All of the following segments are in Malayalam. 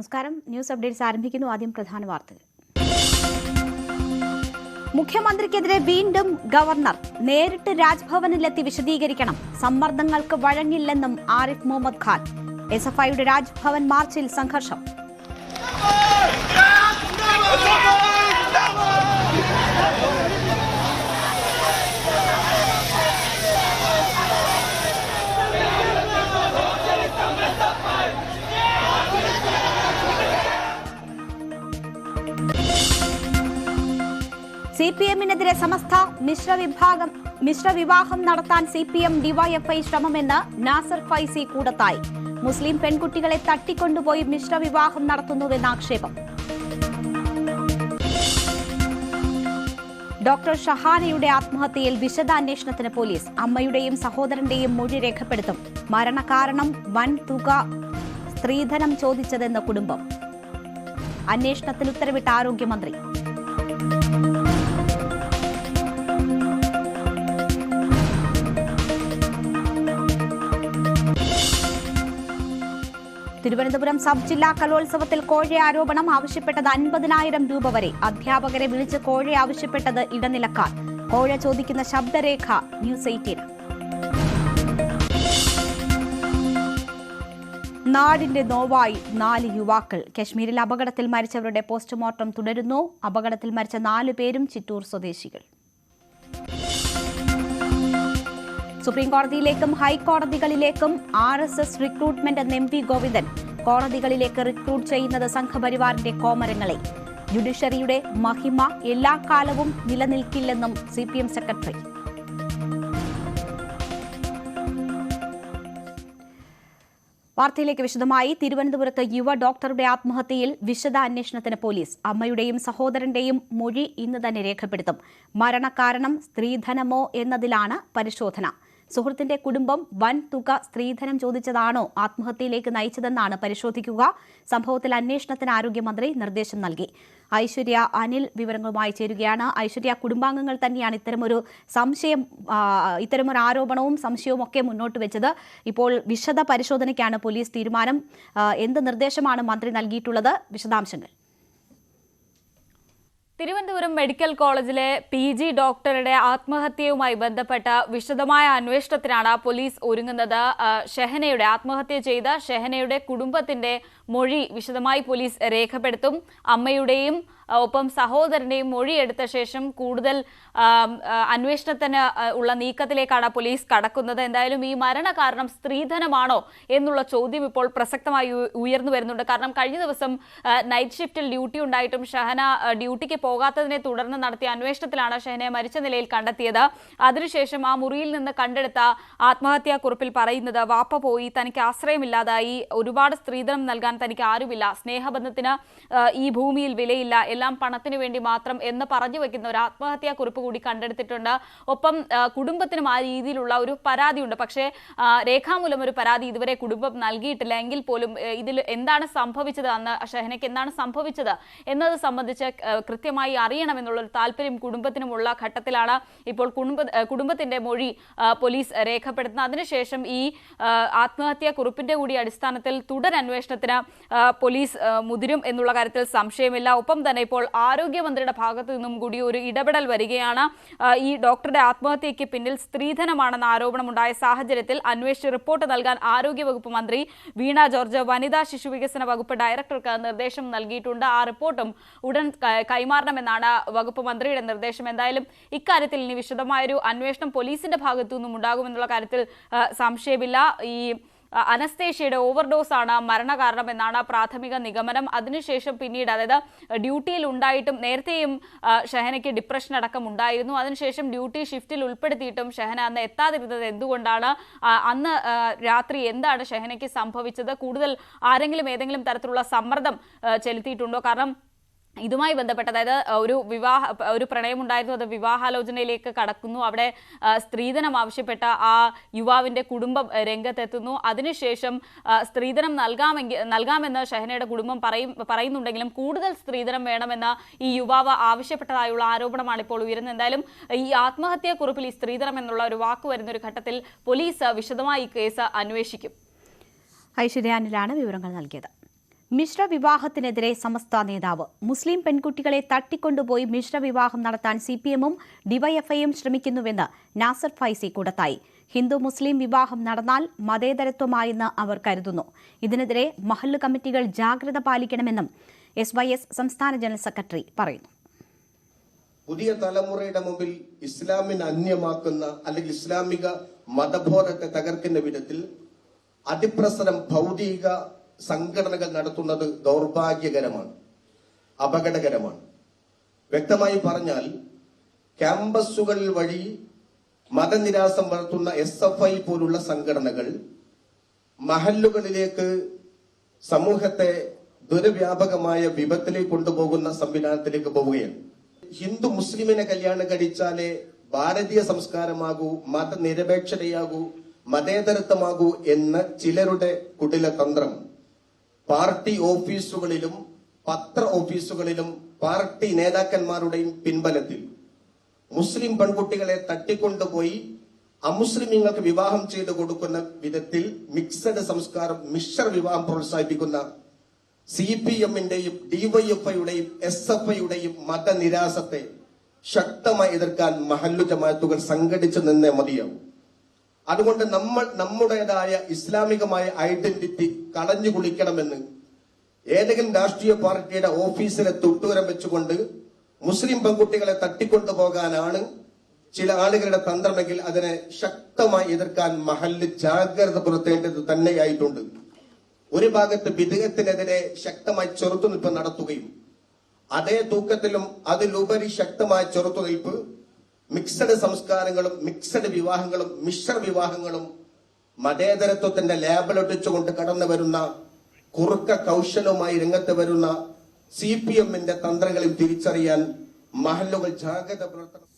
നമസ്കാരം. ന്യൂസ് അപ്ഡേറ്റ്സ് ആരംഭിക്കുന്നു. ആദ്യം പ്രധാന വാർത്തകൾ. മുഖ്യമന്ത്രിക്കെതിരെ വീണ്ടും ഗവർണർ. നേരിട്ട് രാജ്ഭവനിലെത്തി വിശദീകരിക്കണം. സമ്മർദ്ദങ്ങൾക്ക് വഴങ്ങില്ലെന്നും ആരിഫ് മുഹമ്മദ് ഖാൻ. എസ്എഫ്ഐയുടെ രാജ്ഭവൻ മാർച്ചിൽ സംഘർഷം. സിപിഎമ്മിനെതിരെ സമസ്ത മിശ്രവിവാഹം നടത്താൻ സിപിഎം ഡിവൈഎഫ്ഐ ശ്രമമെന്ന് നാസർ ഫൈസി കൂടത്തായി. മുസ്ലിം പെൺകുട്ടികളെ തട്ടിക്കൊണ്ടുപോയി മിശ്രവിവാഹം നടത്തുന്നുവെന്ന ആക്ഷേപം. ഡോക്ടർ ഷഹാനയുടെ ആത്മഹത്യയിൽ വിശദാന്വേഷണത്തിന് പോലീസ്. അമ്മയുടെയും സഹോദരന്റെയും മൊഴി രേഖപ്പെടുത്തും. മരണകാരണം വൻ തുക സ്ത്രീധനം ചോദിച്ചതെന്ന് കുടുംബം. അന്വേഷണത്തിന് ഉത്തരവിട്ട ആരോഗ്യമന്ത്രി. തിരുവനന്തപുരം സബ് ജില്ലാ കലോത്സവത്തിൽ കോഴ ആരോപണം. ആവശ്യപ്പെട്ടത് 50,000 രൂപ വരെ. അധ്യാപകരെ വിളിച്ച് കോഴ ആവശ്യപ്പെട്ടത് ഇടനിലക്കാർ. കോഴ ചോദിക്കുന്ന ശബ്ദരേഖ ന്യൂസ് 18. നാടിന്റെ നോവായി 4 യുവാക്കൾ. കശ്മീരിൽ അപകടത്തിൽ മരിച്ചവരുടെ പോസ്റ്റ്മോർട്ടം തുടരുന്നു. അപകടത്തിൽ മരിച്ച 4 പേരും ചിറ്റൂർ സ്വദേശികൾ. സുപ്രീംകോടതിയിലേക്കും ഹൈക്കോടതികളിലേക്കും RSS റിക്രൂട്ട്മെന്റ് എന്ന് MP ഗോവിന്ദൻ. കോടതികളിലേക്ക് റിക്രൂട്ട് ചെയ്യുന്നത് സംഘപരിവാറിന്റെ കോമരങ്ങളെ. ജുഡീഷ്യറിയുടെ മഹിമ എല്ലാ കാലവും നിലനിൽക്കില്ലെന്നും CPM സെക്രട്ടറി. വാർത്തയിലേക്ക് വിശദമായി. തിരുവനന്തപുരത്ത് യുവ ഡോക്ടറുടെ ആത്മഹത്യയിൽ വിശദാന്വേഷണത്തിന് പോലീസ്. അമ്മയുടെയും സഹോദരന്റെയും മൊഴി ഇന്ന് തന്നെ രേഖപ്പെടുത്തും. മരണകാരണം സ്ത്രീധനമോ എന്നതിലാണ് പരിശോധന. സുഹൃത്തിന്റെ കുടുംബം വൻ തുക സ്ത്രീധനം ചോദിച്ചതാണോ ആത്മഹത്യയിലേക്ക് നയിച്ചതെന്നാണ് പരിശോധിക്കുക. സംഭവത്തിൽ അന്വേഷണത്തിന് ആരോഗ്യമന്ത്രി നിർദ്ദേശം നൽകി. ഐശ്വര്യ അനിൽ വിവരങ്ങളുമായി ചേരുകയാണ്. ഐശ്വര്യ, കുടുംബാംഗങ്ങൾ തന്നെയാണ് ഇത്തരമൊരു ആരോപണവും സംശയവും ഒക്കെ മുന്നോട്ട് വെച്ചത്. ഇപ്പോൾ വിശദ പരിശോധനയ്ക്കാണ് പോലീസ് തീരുമാനം. എന്ത് നിർദ്ദേശമാണ് മന്ത്രി നൽകിയിട്ടുള്ളത്? വിശദാംശങ്ങൾ. തിരുവനന്തപുരം മെഡിക്കൽ കോളേജിലെ PG ഡോക്ടറുടെ ആത്മഹത്യയുമായി ബന്ധപ്പെട്ട വിശദമായ അന്വേഷണത്തിനാണ് പോലീസ് ഒരുങ്ങുന്നത്. ഷെഹനയുടെ ആത്മഹത്യ ചെയ്ത ഷെഹനയുടെ കുടുംബത്തിന്റെ മൊഴി വിശദമായി പോലീസ് രേഖപ്പെടുത്തും. അമ്മയുടെയും ഒപ്പം സഹോദരന്റെയും മൊഴിയെടുത്ത ശേഷം കൂടുതൽ അന്വേഷണത്തിന് ഉള്ള നീക്കത്തിലേക്കാണ് പോലീസ് കടക്കുന്നത്. എന്തായാലും ഈ മരണകാരണം സ്ത്രീധനമാണോ എന്നുള്ള ചോദ്യം ഇപ്പോൾ പ്രസക്തമായി ഉയർന്നു വരുന്നുണ്ട്. കാരണം കഴിഞ്ഞ ദിവസം നൈറ്റ് ഷിഫ്റ്റിൽ ഡ്യൂട്ടി ഉണ്ടായിട്ടും ഷഹന ഡ്യൂട്ടിക്ക് പോകാത്തതിനെ തുടർന്ന് നടത്തിയ അന്വേഷണത്തിലാണ് ഷഹനയെ മരിച്ച നിലയിൽ കണ്ടെത്തിയത്. അതിനുശേഷം ആ മുറിയിൽ നിന്ന് കണ്ടെടുത്ത ആത്മഹത്യാക്കുറിപ്പിൽ പറയുന്നത്, വാപ്പ പോയി, തനിക്ക് ആശ്രയമില്ലാതായി, ഒരുപാട് സ്ത്രീധനം നൽകാൻ തനിക്ക് ആരുമില്ല, സ്നേഹബന്ധത്തിന് ഈ ഭൂമിയിൽ വിലയില്ല, എല്ലാം പണത്തിന് വേണ്ടി മാത്രം എന്ന് പറഞ്ഞു വെക്കുന്ന ഒരു ആത്മഹത്യാക്കുറിപ്പ് കൂടി കണ്ടെടുത്തിട്ടുണ്ട്. ഒപ്പം കുടുംബത്തിനും ആ രീതിയിലുള്ള ഒരു പരാതിയുണ്ട്. പക്ഷേ രേഖാമൂലം ഒരു പരാതി ഇതുവരെ കുടുംബം നൽകിയിട്ടില്ല. എങ്കിൽ പോലും ഇതിൽ എന്താണ് സംഭവിച്ചത്, അന്ന് ഷെഹനയ്ക്ക് എന്താണ് സംഭവിച്ചത് എന്നത് സംബന്ധിച്ച് കൃത്യമായി അറിയണമെന്നുള്ളൊരു താല്പര്യം കുടുംബത്തിനുമുള്ള ഘട്ടത്തിലാണ് ഇപ്പോൾ കുടുംബത്തിന്റെ മൊഴി പോലീസ് രേഖപ്പെടുത്തുന്നത്. അതിനുശേഷം ഈ ആത്മഹത്യാക്കുറിപ്പിന്റെ കൂടി അടിസ്ഥാനത്തിൽ തുടരന്വേഷണത്തിന് പോലീസ് മുതിരും എന്നുള്ള കാര്യത്തിൽ സംശയമില്ല. ഒപ്പം തന്നെ ഇപ്പോൾ ആരോഗ്യമന്ത്രിയുടെ ഭാഗത്തു നിന്നും കൂടി ഒരു ഇടപെടൽ വരികയാണ്. ഈ ഡോക്ടറുടെ ആത്മഹത്യയ്ക്ക് പിന്നിൽ സ്ത്രീധനമാണെന്ന ആരോപണമുണ്ടായ സാഹചര്യത്തിൽ അന്വേഷിച്ച് റിപ്പോർട്ട് നൽകാൻ ആരോഗ്യവകുപ്പ് മന്ത്രി വീണ ജോർജ് വനിതാ ശിശു വികസന വകുപ്പ് ഡയറക്ടർക്ക് നിർദ്ദേശം നൽകിയിട്ടുണ്ട്. ആ റിപ്പോർട്ടും ഉടൻ കൈമാറണമെന്നാണ് വകുപ്പ് മന്ത്രിയുടെ നിർദ്ദേശം. എന്തായാലും ഇക്കാര്യത്തിൽ ഇനി വിശദമായൊരു അന്വേഷണം പോലീസിന്റെ ഭാഗത്തു നിന്നും ഉണ്ടാകുമെന്നുള്ള കാര്യത്തിൽ സംശയമില്ല. ഈ അനസ്തേഷ്യയുടെ ഓവർഡോസ് ആണ് മരണകാരണം എന്നാണ് പ്രാഥമിക നിഗമനം. അതിനുശേഷം പിന്നീട്, അതായത് ഡ്യൂട്ടിയിൽ ഉണ്ടായിട്ടും നേരത്തെയും ഷെഹനയ്ക്ക് ഡിപ്രഷൻ അടക്കം ഉണ്ടായിരുന്നു. അതിനുശേഷം ഡ്യൂട്ടി ഷിഫ്റ്റിൽ ഉൾപ്പെടുത്തിയിട്ടും ഷെഹന അന്ന് എത്താതിരുന്നത് എന്തുകൊണ്ടാണ്, അന്ന് രാത്രി എന്താണ് ഷെഹനയ്ക്ക് സംഭവിച്ചത്, കൂടുതൽ ആരെങ്കിലും ഏതെങ്കിലും തരത്തിലുള്ള സമ്മർദ്ദം ചെലുത്തിയിട്ടുണ്ടോ? കാരണം ഇതുമായി ബന്ധപ്പെട്ട്, അതായത് ഒരു പ്രണയമുണ്ടായിരുന്നു, അത് വിവാഹാലോചനയിലേക്ക് കടക്കുന്നു. അവിടെ സ്ത്രീധനം ആവശ്യപ്പെട്ട ആ യുവാവിന്റെ കുടുംബം രംഗത്തെത്തുന്നു. അതിനുശേഷം സ്ത്രീധനം നൽകാമെന്ന് ഷെഹനയുടെ കുടുംബം പറയുന്നുണ്ടെങ്കിലും കൂടുതൽ സ്ത്രീധനം വേണമെന്ന് ഈ യുവാവ് ആവശ്യപ്പെട്ടതായുള്ള ആരോപണമാണ് ഇപ്പോൾ ഉയരുന്നത്. എന്തായാലും ഈ ആത്മഹത്യാക്കുറിപ്പിൽ ഈ സ്ത്രീധനം എന്നുള്ള ഒരു വാക്ക് വരുന്ന ഒരു ഘട്ടത്തിൽ പോലീസ് വിശദമായി ഈ കേസ് അന്വേഷിക്കും. ഐശ്വര്യാനിലാണ് വിവരങ്ങൾ നൽകിയത്. മിശ്ര വിവാഹത്തിനെതിരെ സമസ്ത നേതാവ്. മുസ്ലിം പെൺകുട്ടികളെ തട്ടിക്കൊണ്ടുപോയി മിശ്ര വിവാഹം നടത്താൻ CPM-ഉം ഡിവൈഎഫ്ഐയും ശ്രമിക്കുന്നുവെന്ന് നാസർ ഫൈസി കൂടത്തായി. ഹിന്ദു മുസ്ലിം വിവാഹം നടന്നാൽ മതേതരത്വമായെന്ന് അവർ കരുതുന്നു. ഇതിനെതിരെ മഹല്ല് കമ്മിറ്റികൾ ജാഗ്രത പാലിക്കണമെന്നും SYS സംസ്ഥാന ജനറൽ സെക്രട്ടറി പറയുന്നു. പുതിയ തലമുറയുടെ മുമ്പിൽ ഇസ്ലാമിനെ അന്യമാക്കുന്ന അല്ലെങ്കിൽ ഇസ്ലാമിക മതബോധത്തെ തകർക്കുന്ന വിധത്തിൽ അതിപ്രസരം ഭൗതിക സംഘടനകൾ നടത്തുന്നത് ദൗർഭാഗ്യകരമാണ്, അപകടകരമാണ്. വ്യക്തമായി പറഞ്ഞാൽ ക്യാമ്പസുകൾ വഴി മതനിരാസം വളർത്തുന്ന SFI പോലുള്ള സംഘടനകൾ മഹല്ലുകളിലേക്ക് സമൂഹത്തെ ദുരവ്യാപകമായ വിപത്തിലേക്ക് കൊണ്ടുപോകുന്ന സംവിധാനത്തിലേക്ക് പോവുകയാണ്. ഹിന്ദു മുസ്ലിമിനെ കല്യാണം കഴിച്ചാലേ ഭാരതീയ സംസ്കാരമാകൂ, മതനിരപേക്ഷതയാകൂ, മതേതരത്വമാകൂ എന്ന ചിലരുടെ കുടിലതന്ത്രം പാർട്ടി ഓഫീസുകളിലും പത്ര ഓഫീസുകളിലും പാർട്ടി നേതാക്കന്മാരുടെയും പിൻബലത്തിൽ മുസ്ലിം പെൺകുട്ടികളെ തട്ടിക്കൊണ്ടുപോയി അമുസ്ലിമീങ്ങൾക്ക് വിവാഹം ചെയ്തു കൊടുക്കുന്ന വിധത്തിൽ മിക്സഡ് സംസ്കാരം, മിശ്ര വിവാഹം പ്രോത്സാഹിപ്പിക്കുന്ന CPM-ന്റെയും DYFI-യുടെയും SFI-യുടെയും മതനിരാസത്തെ ശക്തമായി എതിർക്കാൻ മഹല്ലു ജമാഅത്തുകൾ സംഘടിച്ചു നിന്നേ മതിയാവും. അതുകൊണ്ട് നമ്മൾ നമ്മുടേതായ ഇസ്ലാമികമായ ഐഡന്റിറ്റി കളഞ്ഞു കുളിക്കണമെന്ന് ഏതെങ്കിലും രാഷ്ട്രീയ പാർട്ടിയുടെ ഓഫീസിലെ തൊട്ടുവരം വെച്ചുകൊണ്ട് മുസ്ലിം പെൺകുട്ടികളെ തട്ടിക്കൊണ്ടുപോകാനാണ് ചില ആളുകളുടെ തന്ത്രമെങ്കിൽ അതിനെ ശക്തമായി എതിർക്കാൻ മഹല്ല് ജാഗ്രത പുലർത്തേണ്ടത് തന്നെയായിട്ടുണ്ട്. ഒരു ഭാഗത്ത് ബിദ്അത്തിനെതിരെ ശക്തമായി ചെറുത്തുനിൽപ്പ് നടത്തുകയും അതേ തൂക്കത്തിലും അതിലുപരി ശക്തമായ ചെറുത്തുനിൽപ്പ് മിക്സഡ് സംസ്കാരങ്ങളും മിക്സഡ് വിവാഹങ്ങളും മിശ്ര വിവാഹങ്ങളും മതേതരത്വത്തിന്റെ ലേബലൊട്ടിച്ചുകൊണ്ട് കടന്നു വരുന്ന കുറുക്ക കൗശലവുമായി രംഗത്ത് വരുന്ന CPM-ന്റെ തന്ത്രങ്ങളിൽ തിരിച്ചറിയാൻ മഹല്ലുകൾ ജാഗ്രത പുലർത്തണം.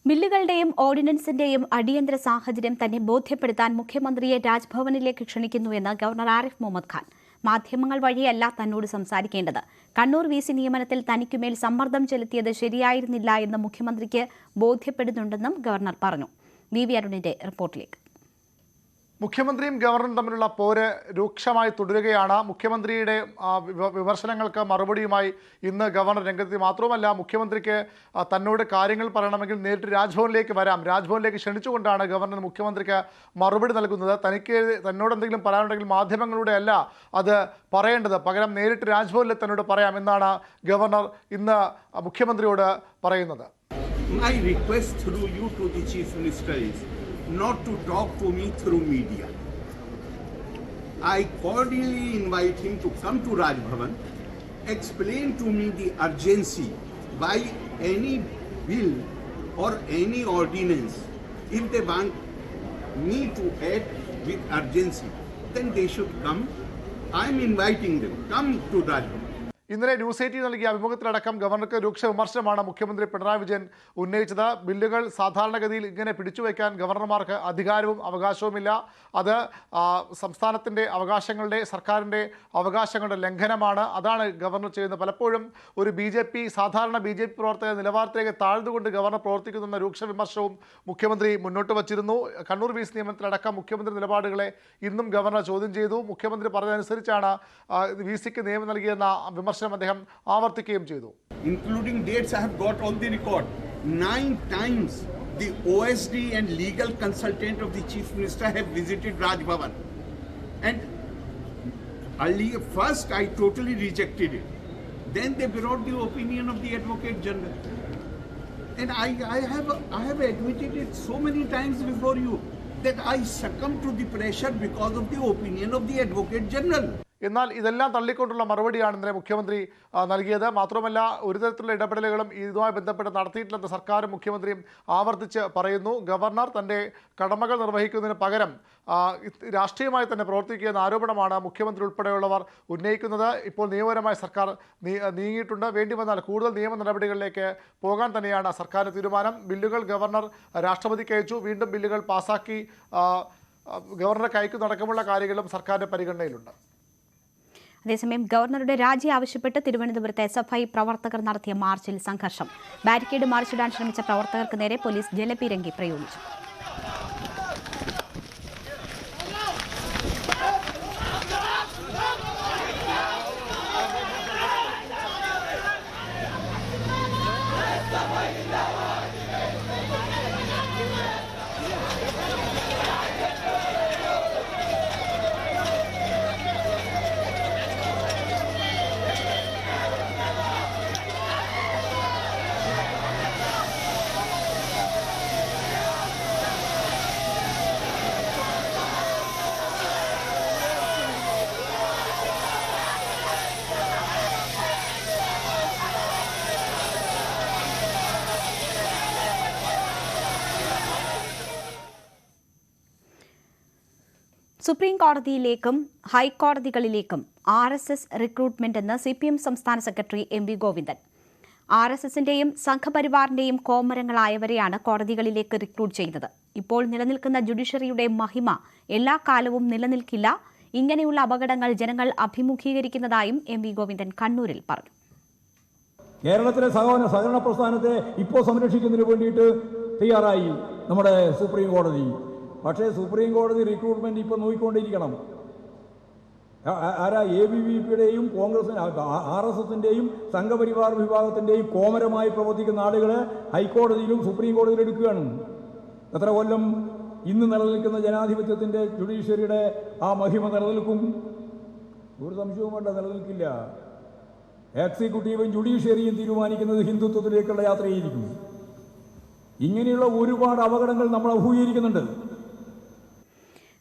മില്ലുകളുടെയും ഓർഡിനൻസിന്റെയും അടിയന്തര സാഹചര്യം തന്നെ ബോധ്യപ്പെടുത്താൻ മുഖ്യമന്ത്രിയെ രാജ്ഭവനിലേക്ക് ക്ഷണിക്കുന്നുവെന്ന് ഗവർണർ ആരിഫ് മുഹമ്മദ് ഖാൻ. മാധ്യമങ്ങൾ വഴിയല്ല തന്നോട് സംസാരിക്കേണ്ടത്. കണ്ണൂർ VC നിയമനത്തിൽ തനിക്കുമേൽ സമ്മർദ്ദം ചെലുത്തിയത് ശരിയായിരുന്നില്ല എന്ന് മുഖ്യമന്ത്രിക്ക് ബോധ്യപ്പെടുന്നുണ്ടെന്നും ഗവർണർ പറഞ്ഞു. VV അരുണിന്റെ റിപ്പോർട്ടിലേക്ക്. മുഖ്യമന്ത്രിയും ഗവർണറും തമ്മിലുള്ള പോര് രൂക്ഷമായി തുടരുകയാണ്. മുഖ്യമന്ത്രിയുടെ വിമർശനങ്ങൾക്ക് മറുപടിയുമായി ഇന്ന് ഗവർണർ രംഗത്തെത്തി. മാത്രവുമല്ല, മുഖ്യമന്ത്രിക്ക് തന്നോട് കാര്യങ്ങൾ പറയണമെങ്കിൽ നേരിട്ട് രാജ്ഭവനിലേക്ക് വരാം, രാജ്ഭവനിലേക്ക് ക്ഷണിച്ചുകൊണ്ടാണ് ഗവർണർ മുഖ്യമന്ത്രിക്ക് മറുപടി നൽകുന്നത്. തന്നോട് എന്തെങ്കിലും പറയാനുണ്ടെങ്കിൽ മാധ്യമങ്ങളുടെ അല്ല അത് പറയേണ്ടത്, പകരം നേരിട്ട് രാജ്ഭവനിൽ തന്നോട് പറയാം എന്നാണ് ഗവർണർ ഇന്ന് മുഖ്യമന്ത്രിയോട് പറയുന്നത്. My request through you to the Chief Minister is not to talk to me through media. I cordially invite him to come to Raj Bhavan, explain to me the urgency by any bill or any ordinance. If they want me to act with urgency, then they should come. I am inviting them. Come to Raj Bhavan. ഇന്നലെ ന്യൂസ് 18 നൽകിയ അഭിമുഖത്തിലടക്കം ഗവർണർക്ക് രൂക്ഷ വിമർശനമാണ് മുഖ്യമന്ത്രി പിണറായി വിജയൻ ഉന്നയിച്ചത്. ബില്ലുകൾ സാധാരണഗതിയിൽ ഇങ്ങനെ പിടിച്ചുവയ്ക്കാൻ ഗവർണർമാർക്ക് അധികാരവും അവകാശവുമില്ല. അത് സംസ്ഥാനത്തിൻ്റെ അവകാശങ്ങളുടെ, സർക്കാരിൻ്റെ അവകാശങ്ങളുടെ ലംഘനമാണ്. അതാണ് ഗവർണർ ചെയ്യുന്നത്. പലപ്പോഴും ഒരു സാധാരണ ബി ജെ പി പ്രവർത്തക നിലവാരത്തിലേക്ക് താഴ്ന്നുകൊണ്ട് ഗവർണർ പ്രവർത്തിക്കുന്ന രൂക്ഷ വിമർശനവും മുഖ്യമന്ത്രി മുന്നോട്ട് വച്ചിരുന്നു. കണ്ണൂർ VC നിയമനത്തിലടക്കം മുഖ്യമന്ത്രി നിലപാടുകളെ ഇന്നും ഗവർണർ ചോദ്യം ചെയ്തു. മുഖ്യമന്ത്രി പറഞ്ഞതനുസരിച്ചാണ് VCക്ക് നിയമനം നൽകിയെന്ന വിമർശനം അദ്ദേഹം ആവർത്തിക്കുകയും ചെയ്തു. Including dates, I have got all the record. 9 times the OSD and legal consultant of the Chief Minister have visited Raj Bhavan. And earlier, first I totally rejected it. Then they brought the opinion of the Advocate General. And I have admitted it so many times before you that I succumbed to the pressure because of the opinion of the Advocate General. എന്നാൽ ഇതെല്ലാം തള്ളിക്കൊണ്ടുള്ള മറുപടിയാണ് ഇന്നലെ മുഖ്യമന്ത്രി നൽകിയത്. മാത്രമല്ല, ഒരു തരത്തിലുള്ള ഇടപെടലുകളും ഇതുമായി ബന്ധപ്പെട്ട് നടത്തിയിട്ടില്ലെന്ന് സർക്കാരും മുഖ്യമന്ത്രിയും ആവർത്തിച്ച് പറയുന്നു. ഗവർണർ തൻ്റെ കടമകൾ നിർവഹിക്കുന്നതിന് പകരം രാഷ്ട്രീയമായി തന്നെ പ്രവർത്തിക്കുന്ന ആരോപണമാണ് മുഖ്യമന്ത്രി ഉൾപ്പെടെയുള്ളവർ ഉന്നയിക്കുന്നത്. ഇപ്പോൾ നിയമപരമായി സർക്കാർ നീങ്ങിയിട്ടുണ്ട്. വേണ്ടി വന്നാൽ കൂടുതൽ നിയമ നടപടികളിലേക്ക് പോകാൻ തന്നെയാണ് സർക്കാരിൻ്റെ തീരുമാനം. ബില്ലുകൾ ഗവർണർ രാഷ്ട്രപതിക്ക് അയച്ചു. വീണ്ടും ബില്ലുകൾ പാസാക്കി ഗവർണർക്ക് അയക്കുന്നതടക്കമുള്ള കാര്യങ്ങളും സർക്കാരിൻ്റെ പരിഗണനയിലുണ്ട്. അതേസമയം ഗവർണറുടെ രാജി ആവശ്യപ്പെട്ട് തിരുവനന്തപുരത്ത് SFI പ്രവർത്തകർ നടത്തിയ മാർച്ചിൽ സംഘർഷം. ബാരിക്കേഡ് മറിച്ചിടാൻ ശ്രമിച്ച പ്രവർത്തകർക്ക് നേരെ പോലീസ് ജലപീരങ്കി പ്രയോഗിച്ചു. സുപ്രീം കോടതിയിലേക്കും ഹൈക്കോടതികളിലേക്കും RSS റിക്രൂട്ട്മെന്റ് എന്ന് CPM സംസ്ഥാന സെക്രട്ടറി MV ഗോവിന്ദൻ. RSSന്റെയും സംഘപരിവാറിന്റെയും കോമരങ്ങളായവരെയാണ് കോടതികളിലേക്ക് റിക്രൂട്ട് ചെയ്യുന്നത്. ഇപ്പോൾ നിലനിൽക്കുന്ന ജുഡീഷ്യറിയുടെ മഹിമ എല്ലാ കാലവും നിലനിൽക്കില്ല. ഇങ്ങനെയുള്ള അപകടങ്ങൾ ജനങ്ങൾ അഭിമുഖീകരിക്കുന്നതായും MV ഗോവിന്ദൻ കണ്ണൂരിൽ പറഞ്ഞു. കേരളത്തിലെ സഹകരണ പ്രസ്ഥാനത്തെ ഇപ്പോൾ സംരക്ഷിക്കുന്നതിന് വേണ്ടിയിട്ട് തയ്യാറായി നമ്മുടെ സുപ്രീം കോടതി. പക്ഷേ സുപ്രീം കോടതി റിക്രൂട്ട്മെന്റ് ഇപ്പോൾ നോക്കിക്കൊണ്ടിരിക്കണം. ആരാ ABVPയുടെയും കോൺഗ്രസിന് RSSന്റെയും സംഘപരിവാർ വിഭാഗത്തിന്റെയും കോമരമായി പ്രവർത്തിക്കുന്ന ആളുകളെ ഹൈക്കോടതിയിലും സുപ്രീം കോടതിയിലും എടുക്കുകയാണ്. എത്ര കൊല്ലം ഇന്ന് നിലനിൽക്കുന്ന ജനാധിപത്യത്തിന്റെ ജുഡീഷ്യറിയുടെ ആ മഹിമ നിലനിൽക്കും? ഒരു സംശയവും വേണ്ട, നിലനിൽക്കില്ല. എക്സിക്യൂട്ടീവും ജുഡീഷ്യറിയും തീരുമാനിക്കുന്നത് ഹിന്ദുത്വത്തിലേക്കുള്ള യാത്രയായിരിക്കും. ഇങ്ങനെയുള്ള ഒരുപാട് അപകടങ്ങൾ നമ്മൾ അഭിമുഖീകരിക്കുന്നുണ്ട്.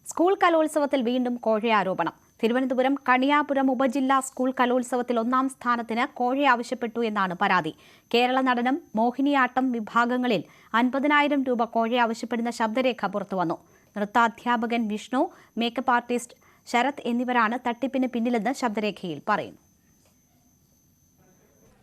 സ്കൂൾ കലോത്സവത്തിൽ വീണ്ടും കോഴയാരോപണം. തിരുവനന്തപുരം കണിയാപുരം ഉപജില്ലാ സ്കൂൾ കലോത്സവത്തിൽ 1ാം സ്ഥാനത്തിന് കോഴ ആവശ്യപ്പെട്ടു എന്നാണ് പരാതി. കേരള നടനം, മോഹിനിയാട്ടം വിഭാഗങ്ങളിൽ 50,000 രൂപ കോഴ ആവശ്യപ്പെടുന്ന ശബ്ദരേഖ പുറത്തുവന്നു. നൃത്താധ്യാപകൻ വിഷ്ണു, മേക്കപ്പ് ആർട്ടിസ്റ്റ് ശരത് എന്നിവരാണ് തട്ടിപ്പിന് പിന്നിലെന്ന് ശബ്ദരേഖയിൽ പറയുന്നു.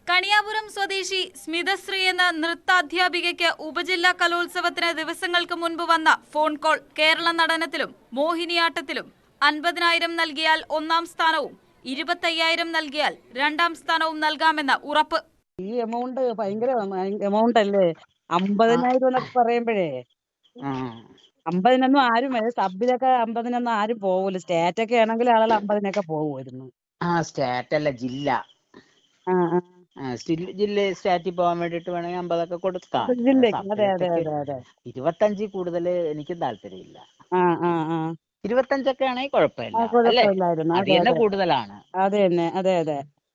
കണിയാപുരം സ്വദേശി സ്മിതശ്രീ എന്ന നൃത്താധ്യാപികയ്ക്ക് ഉപജില്ലാ കലോത്സവത്തിന് ദിവസങ്ങൾക്ക് മുൻപ് വന്ന ഫോൺ കോൾ. കേരള നടനത്തിലും മോഹിനിയാട്ടത്തിലും 50,000 നൽകിയാൽ 1ാം സ്ഥാനവും 25,000 നൽകിയാൽ 2ാം സ്ഥാനവും നൽകാമെന്ന ഉറപ്പ്. ഈ എമൗണ്ട് ഭയങ്കര എമൗണ്ട് അല്ലേ? 50,000 എന്നൊക്കെ പറയുമ്പോഴേ 50-നൊന്നും ആരും സബിലൊക്കെ 50-നൊന്നും ആരും പോകൂല. സ്റ്റേറ്റൊക്കെ ആണെങ്കിൽ ആളുകൾ 50-നൊക്കെ പോകുമായിരുന്നു. സ്റ്റേറ്റ് അല്ല, ജില്ല. ജില്ല സ്റ്റാറ്റിൽ പോകാൻ വേണ്ടിട്ട് വേണമെങ്കിൽ 50 കൊടുക്കാം. 25 കൂടുതൽ എനിക്ക് താല്പര്യമില്ല. 25 ആണെങ്കിൽ കുഴപ്പമില്ല, കൂടുതലാണ്. അതെ.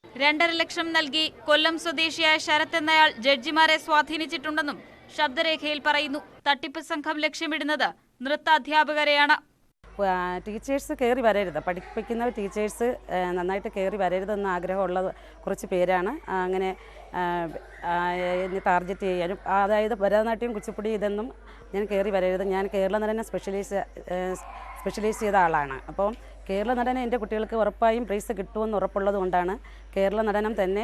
2.5 ലക്ഷം നൽകി കൊല്ലം സ്വദേശിയായ ശരത് എന്നയാൾ ജഡ്ജിമാരെ സ്വാധീനിച്ചിട്ടുണ്ടെന്നും ശബ്ദരേഖയിൽ പറയുന്നു. തട്ടിപ്പ് സംഘം ലക്ഷ്യമിടുന്നത് നൃത്താധ്യാപകരെയാണ്. ടീച്ചേഴ്സ് കയറി വരരുത്, പഠിപ്പിക്കുന്ന ടീച്ചേഴ്സ് നന്നായിട്ട് കയറി വരരുതെന്ന് ആഗ്രഹമുള്ള കുറച്ച് പേരാണ് അങ്ങനെ ടാർഗറ്റ് ചെയ്യാനും. അതായത് ഭരതനാട്യം, കുച്ചിപ്പുടി ഇതൊന്നും ഞാൻ കയറി വരരുത്. ഞാൻ കേരള നടനം സ്പെഷ്യലൈസ് ചെയ്ത ആളാണ്. അപ്പം കേരള നടനം എൻ്റെ കുട്ടികൾക്ക് ഉറപ്പായും പ്രൈസ് കിട്ടുമെന്ന് ഉറപ്പുള്ളത് കൊണ്ടാണ് കേരള നടനം തന്നെ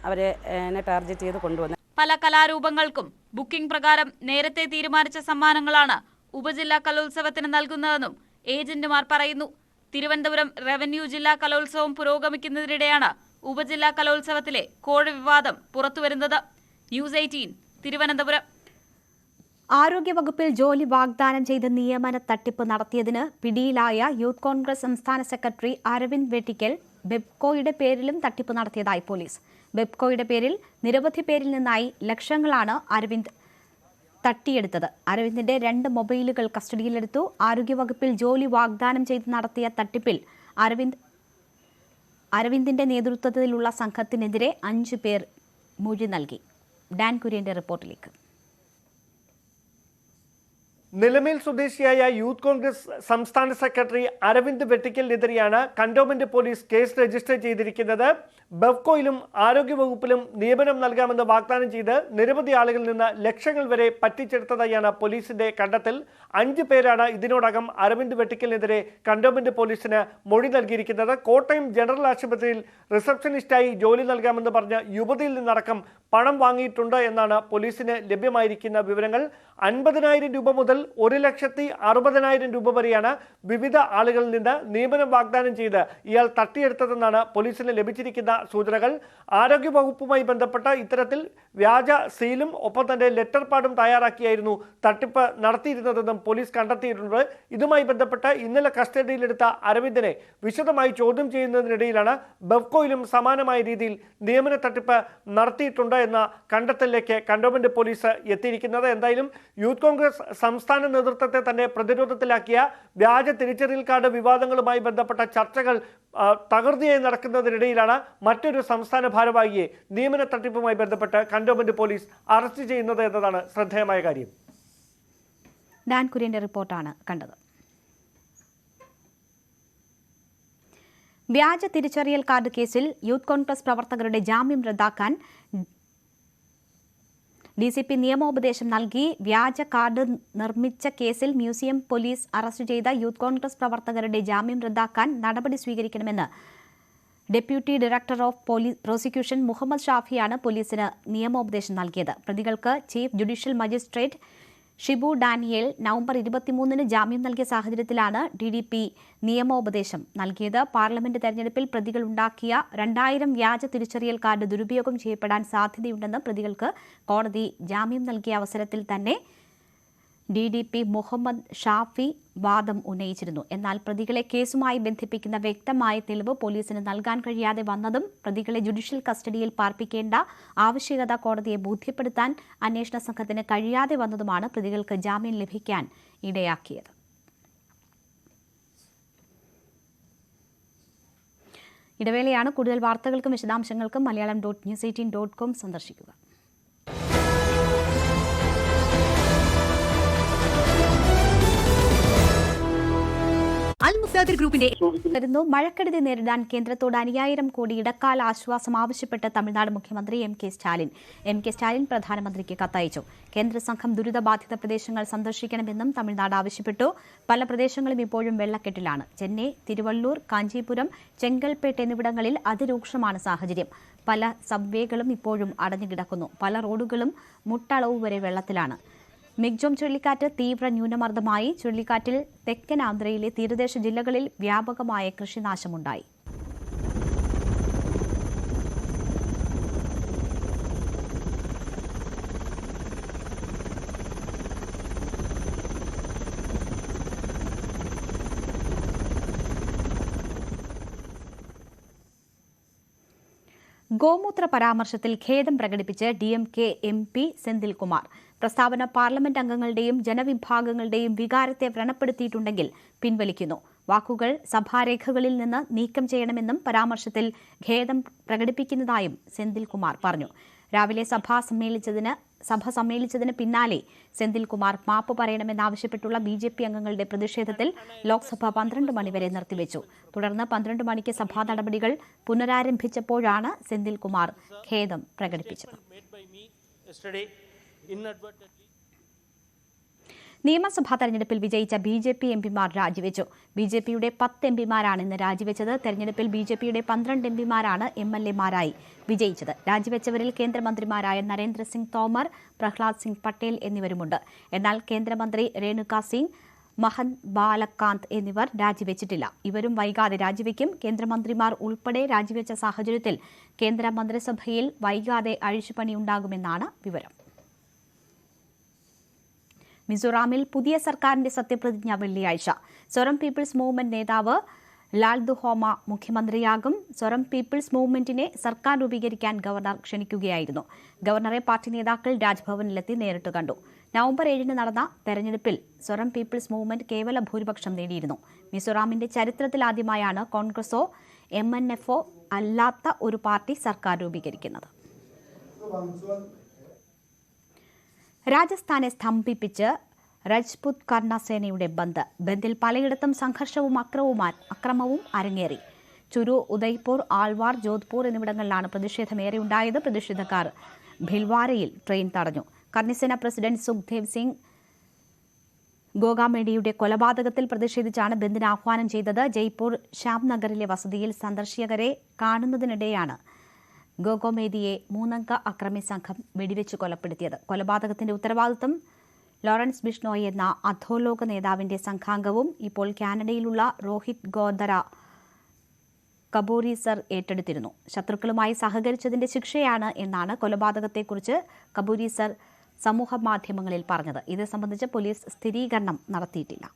അവരെ എന്നെ ടാർഗറ്റ് ചെയ്ത് കൊണ്ടുവന്നത്. പല കലാരൂപങ്ങൾക്കും ബുക്കിംഗ് പ്രകാരം നേരത്തെ തീരുമാനിച്ച സമ്മാനങ്ങളാണ് ഉപജില്ലാ കലോത്സവത്തിന് നൽകുന്നതെന്നും ഏജന്റുമാർ പറയുന്നു. തിരുവനന്തപുരം റവന്യൂ ജില്ലാ കലോത്സവം പുരോഗമിക്കുന്നതിനിടെയാണ് ഉപജില്ലാ കലോത്സവത്തിലെ കോഴ വിവാദം പുറത്തുവരുന്നത്. ന്യൂസ് 18 തിരുവനന്തപുരം. ആരോഗ്യവകുപ്പിൽ ജോലി വാഗ്ദാനം ചെയ്ത് നിയമന തട്ടിപ്പ് നടത്തിയതിന് പിടിയിലായ യൂത്ത് കോൺഗ്രസ് സംസ്ഥാന സെക്രട്ടറി അരവിന്ദ് വെട്ടിക്കൽ ബെപ്കോയുടെ പേരിലും തട്ടിപ്പ് നടത്തിയതായി പോലീസ്. ബെപ്കോയുടെ പേരിൽ നിരവധി പേരിൽ നിന്നായി ലക്ഷങ്ങളാണ് അരവിന്ദ് തട്ടിയെടുത്തത്. അരവിന്ദിന്റെ 2 മൊബൈലുകൾ കസ്റ്റഡിയിലെടുത്തു. ആരോഗ്യവകുപ്പിൽ ജോലി വാഗ്ദാനം ചെയ്ത് നടത്തിയ തട്ടിപ്പിൽ അരവിന്ദിന്റെ നേതൃത്വത്തിലുള്ള സംഘത്തിനെതിരെ 5 പേർ മൊഴി നൽകി. ഡാൻ കുര്യന്റെ റിപ്പോർട്ടിലേക്ക്. നിലമേൽ സ്വദേശിയായ യൂത്ത് കോൺഗ്രസ് സംസ്ഥാന സെക്രട്ടറി അരവിന്ദ് വെട്ടിക്കലിനെതിരെയാണ് കന്റോൺമെന്റ് പോലീസ് കേസ് രജിസ്റ്റർ ചെയ്തിരിക്കുന്നത്. ബെവ്കോയിലും ആരോഗ്യവകുപ്പിലും നിയമനം നൽകാമെന്ന് വാഗ്ദാനം ചെയ്ത് നിരവധി ആളുകളിൽ നിന്ന് ലക്ഷങ്ങൾ വരെ പറ്റിച്ചെടുത്തതായാണ് പോലീസിന്റെ കണ്ടെത്തൽ. 5 പേരാണ് ഇതിനോടകം അരവിന്ദ് വെട്ടിക്കലിനെതിരെ കന്റോൺമെന്റ് പോലീസിന് മൊഴി നൽകിയിരിക്കുന്നത്. കോട്ടയം ജനറൽ ആശുപത്രിയിൽ റിസപ്ഷനിസ്റ്റായി ജോലി നൽകാമെന്ന് പറഞ്ഞ് യുവതിയിൽ നിന്നടക്കം പണം വാങ്ങിയിട്ടുണ്ട് എന്നാണ് പോലീസിന് ലഭ്യമായിരിക്കുന്ന വിവരങ്ങൾ. 50,000 രൂപ മുതൽ 1,60,000 രൂപ വരെയാണ് വിവിധ ആളുകളിൽ നിന്ന് നിയമനം വാഗ്ദാനം ചെയ്ത് ഇയാൾ തട്ടിയെടുത്തതെന്നാണ് പോലീസിന് ലഭിച്ചിരിക്കുന്ന സൂചനകൾ. ആരോഗ്യവകുപ്പുമായി ബന്ധപ്പെട്ട ഇത്തരത്തിൽ വ്യാജ സീലും ഒപ്പം തന്നെ ലെറ്റർ പാഡും തയ്യാറാക്കിയായിരുന്നു തട്ടിപ്പ് നടത്തിയിരുന്നതെന്നും പോലീസ് കണ്ടെത്തിയിട്ടുണ്ട്. ഇതുമായി ബന്ധപ്പെട്ട് ഇന്നലെ കസ്റ്റഡിയിലെടുത്ത അരവിന്ദിനെ വിശദമായി ചോദ്യം ചെയ്യുന്നതിനിടയിലാണ് ബെവ്കോയിലും സമാനമായ രീതിയിൽ നിയമന തട്ടിപ്പ് നടത്തിയിട്ടുണ്ട് എന്ന കണ്ടെത്തലിലേക്ക് കന്റോൺമെന്റ് പോലീസ് എത്തിയിരിക്കുന്നത്. എന്തായാലും യൂത്ത് കോൺഗ്രസ് സംസ്ഥാന നേതൃത്വത്തെ തന്നെ പ്രതിരോധത്തിലാക്കിയ വ്യാജ തിരിച്ചറിയൽ കാർഡ് വിവാദങ്ങളുമായി ബന്ധപ്പെട്ട ചർച്ചകൾ തകൃതിയായി നടക്കുന്നതിനിടയിലാണ് മറ്റൊരു സംസ്ഥാന ഭാരവാഹിയെ നിയമന തട്ടിപ്പുമായി ബന്ധപ്പെട്ട് കന്റോൺമെന്റ് പോലീസ് അറസ്റ്റ് ചെയ്യുന്നത് എന്നതാണ് ശ്രദ്ധേയമായ കാര്യം. ഡാൻ കുര്യന്റെ റിപ്പോർട്ടാണ് കണ്ടത്. വ്യാജ തിരിച്ചറിയൽ കാർഡ് കേസിൽ യൂത്ത് കോൺഗ്രസ് പ്രവർത്തകരുടെ ജാമ്യം റദ്ദാക്കാൻ DCP നിയമോപദേശം നൽകി. വ്യാജ കാർഡ് നിർമ്മിച്ച കേസിൽ മ്യൂസിയം പോലീസ് അറസ്റ്റ് ചെയ്ത യൂത്ത് കോൺഗ്രസ് പ്രവർത്തകരുടെ ജാമ്യം റദ്ദാക്കാൻ നടപടി സ്വീകരിക്കണമെന്ന് deputy director of prosecution Muhammad ഷാഫിയാണ് പോലീസിന് നിയമോപദേശം നൽകിയത്. പ്രതികൾക്ക് chief judicial magistrate Shibu Daniel November 23-ന് ജാമ്യം നൽകിയ സാഹചര്യത്തിലാണ് DDP നിയമോപദേശം നൽകിയത്. പാർലമെന്റ് തെരഞ്ഞെടുപ്പിൽ പ്രതികൾ ഉണ്ടാക്കിയ 2000 വ്യാജ തിരിച്ചറിയൽ കാർഡ് ദുരുപയോഗം ചെയ്യപ്പെടാൻ സാധ്യതയുണ്ടെന്ന് പ്രതികൾക്ക് കോടതി ജാമ്യം നൽകിയ അവസരത്തിൽ തന്നെ DDP മുഹമ്മദ് ഷാഫി വാദം ഉന്നയിച്ചിരുന്നു. എന്നാൽ പ്രതികളെ കേസുമായി ബന്ധിപ്പിക്കുന്ന വ്യക്തമായ തെളിവ് പോലീസിന് നൽകാൻ കഴിയാതെ വന്നതും പ്രതികളെ ജുഡീഷ്യൽ കസ്റ്റഡിയിൽ പാർപ്പിക്കേണ്ട ആവശ്യകത കോടതിയെ ബോധ്യപ്പെടുത്താൻ അന്വേഷണ സംഘത്തിന് കഴിയാതെ വന്നതുമാണ് പ്രതികൾക്ക് ജാമ്യം ലഭിക്കാൻ ഇടയാക്കിയത്. ഇടവേളയാണ്. കൂടുതൽ വാർത്തകൾക്കും വിശദാംശങ്ങൾക്കും malayalam.news18.com സന്ദർശിക്കുക. മഴക്കെടുതി നേരിടാൻ കേന്ദ്രത്തോട് 5000 കോടി ഇടക്കാല ആശ്വാസം ആവശ്യപ്പെട്ട് തമിഴ്നാട് മുഖ്യമന്ത്രി MK സ്റ്റാലിൻ പ്രധാനമന്ത്രിക്ക് കത്തയച്ചു. കേന്ദ്ര സംഘം ദുരിതബാധിത പ്രദേശങ്ങൾ സന്ദർശിക്കണമെന്നും തമിഴ്നാട് ആവശ്യപ്പെട്ടു. പല പ്രദേശങ്ങളും ഇപ്പോഴും വെള്ളക്കെട്ടിലാണ്. ചെന്നൈ, തിരുവള്ളൂർ, കാഞ്ചീപുരം, ചെങ്കൽപ്പേട്ട് എന്നിവിടങ്ങളിൽ അതിരൂക്ഷമാണ് സാഹചര്യം. പല സബ്വേകളും ഇപ്പോഴും അടഞ്ഞുകിടക്കുന്നു. പല റോഡുകളും മുട്ടളവ് വരെ വെള്ളത്തിലാണ്. മിഗ്ജോം ചുഴലിക്കാറ്റ് തീവ്ര ന്യൂനമർദ്ദമായി. ചുഴലിക്കാറ്റിൽ തെക്കൻ ആന്ധ്രയിലെ തീരദേശ ജില്ലകളിൽ വ്യാപകമായ കൃഷിനാശമുണ്ടായി. ഗോമൂത്ര പരാമർശത്തിൽ ഖേദം പ്രകടിപ്പിച്ച് DMK MP സെന്തിൽകുമാർ. പ്രസ്താവന പാർലമെന്റ് അംഗങ്ങളുടെയും ജനവിഭാഗങ്ങളുടെയും വികാരത്തെ വ്രണപ്പെടുത്തിയിട്ടുണ്ടെങ്കിൽ പിൻവലിക്കുന്നു. വാക്കുകൾ സഭാരേഖകളിൽ നിന്ന് നീക്കം ചെയ്യണമെന്നും പരാമർശത്തിൽ ഖേദം പ്രകടിപ്പിക്കുന്നതായും സെന്തിൽകുമാർ പറഞ്ഞു. രാവിലെ സഭ സമ്മേളിച്ചതിന് പിന്നാലെ സെന്തിൽകുമാർ മാപ്പ് പറയണമെന്നാവശ്യപ്പെട്ടുള്ള BJP അംഗങ്ങളുടെ പ്രതിഷേധത്തിൽ ലോക്സഭ 12 മണിവരെ നിർത്തിവെച്ചു. തുടർന്ന് 12 മണിക്ക് സഭാ നടപടികൾ പുനരാരംഭിച്ചപ്പോഴാണ് സെന്തിൽകുമാർ ഖേദം പ്രകടിപ്പിച്ചത്. നിയമസഭാ തെരഞ്ഞെടുപ്പിൽ വിജയിച്ച BJP MPമാർ രാജിവെച്ചു. BJPയുടെ 10 MPമാരാണ് ഇന്ന് രാജിവെച്ചത്. തെരഞ്ഞെടുപ്പിൽ BJPയുടെ 12 MPമാരാണ് MLAമാരായി വിജയിച്ചത്. രാജിവെച്ചവരിൽ കേന്ദ്രമന്ത്രിമാരായ നരേന്ദ്രസിംഗ് തോമർ, പ്രഹ്ലാദ് സിംഗ് പട്ടേൽ എന്നിവരുമുണ്ട്. എന്നാൽ കേന്ദ്രമന്ത്രി രേണുക സിംഗ്, മഹന്ത് ബാലകാന്ത് എന്നിവർ രാജിവെച്ചിട്ടില്ല. ഇവരും വൈകാതെ രാജിവെക്കും. കേന്ദ്രമന്ത്രിമാർ ഉൾപ്പെടെ രാജിവെച്ച സാഹചര്യത്തിൽ കേന്ദ്ര മന്ത്രിസഭയിൽ വൈകാതെ അഴിച്ചുപണിയുണ്ടാകുമെന്നാണ് വിവരം. മിസോറാമിൽ പുതിയ സർക്കാരിന്റെ സത്യപ്രതിജ്ഞ വെള്ളിയാഴ്ച. സൊറം പീപ്പിൾസ് മൂവ്മെന്റ് നേതാവ് ലാൽദുഹോമ മുഖ്യമന്ത്രിയാകും. സൊറം പീപ്പിൾസ് മൂവ്മെന്റിനെ സർക്കാർ രൂപീകരിക്കാൻ ഗവർണർ ക്ഷണിക്കുകയായിരുന്നു. ഗവർണറെ പാർട്ടി നേതാക്കൾ രാജ്ഭവനിലെത്തി നേരിട്ട് കണ്ടു. നവംബർ 7-ന് നടന്ന തെരഞ്ഞെടുപ്പിൽ സൊറം പീപ്പിൾസ് മൂവ്മെന്റ് കേവല ഭൂരിപക്ഷം നേടിയിരുന്നു. മിസോറാമിന്റെ ചരിത്രത്തിലാദ്യമായാണ് കോൺഗ്രസോ MNFോ അല്ലാത്ത ഒരു പാർട്ടി സർക്കാർ രൂപീകരിക്കുന്നത്. രാജസ്ഥാനെ സ്തംഭിപ്പിച്ച് രജ്പുത് കർണസേനയുടെ ബന്ദിൽ പലയിടത്തും സംഘർഷവും അക്രമവും അരങ്ങേറി. ചുരു, ഉദയ്പൂർ, ആൾവാർ, ജോധ്പൂർ എന്നിവിടങ്ങളിലാണ് പ്രതിഷേധമേറെ ഉണ്ടായത്. പ്രതിഷേധക്കാർ ഭിൽവാരയിൽ ട്രെയിൻ തടഞ്ഞു. കർണിസേന പ്രസിഡന്റ് സുഖ്ദേവ് സിംഗ് ഗോഗാമേഡിയുടെ കൊലപാതകത്തിൽ പ്രതിഷേധിച്ചാണ് ബന്ദിന് ആഹ്വാനം ചെയ്തത്. ജയ്പൂർ ശ്യാംനഗറിലെ വസതിയിൽ സന്ദർശകരെ കാണുന്നതിനിടെയാണ് ഗോഗോമേദിയെ 3-അംഗ അക്രമി സംഘം വെടിവെച്ച് കൊലപ്പെടുത്തിയത്. കൊലപാതകത്തിന്റെ ഉത്തരവാദിത്തം ലോറൻസ് ബിഷ്ണോയ് എന്ന അധോലോക നേതാവിന്റെ സംഘാംഗവും ഇപ്പോൾ കാനഡയിലുള്ള രോഹിത് ഗോദര കബൂരി സർ ഏറ്റെടുത്തിരുന്നു. ശത്രുക്കളുമായി സഹകരിച്ചതിന്റെ ശിക്ഷയാണ് എന്നാണ് കൊലപാതകത്തെക്കുറിച്ച് കബൂരി സർ സമൂഹ മാധ്യമങ്ങളിൽ പറഞ്ഞത്. ഇത് സംബന്ധിച്ച് പോലീസ് സ്ഥിരീകരണം നടത്തിയിട്ടില്ല.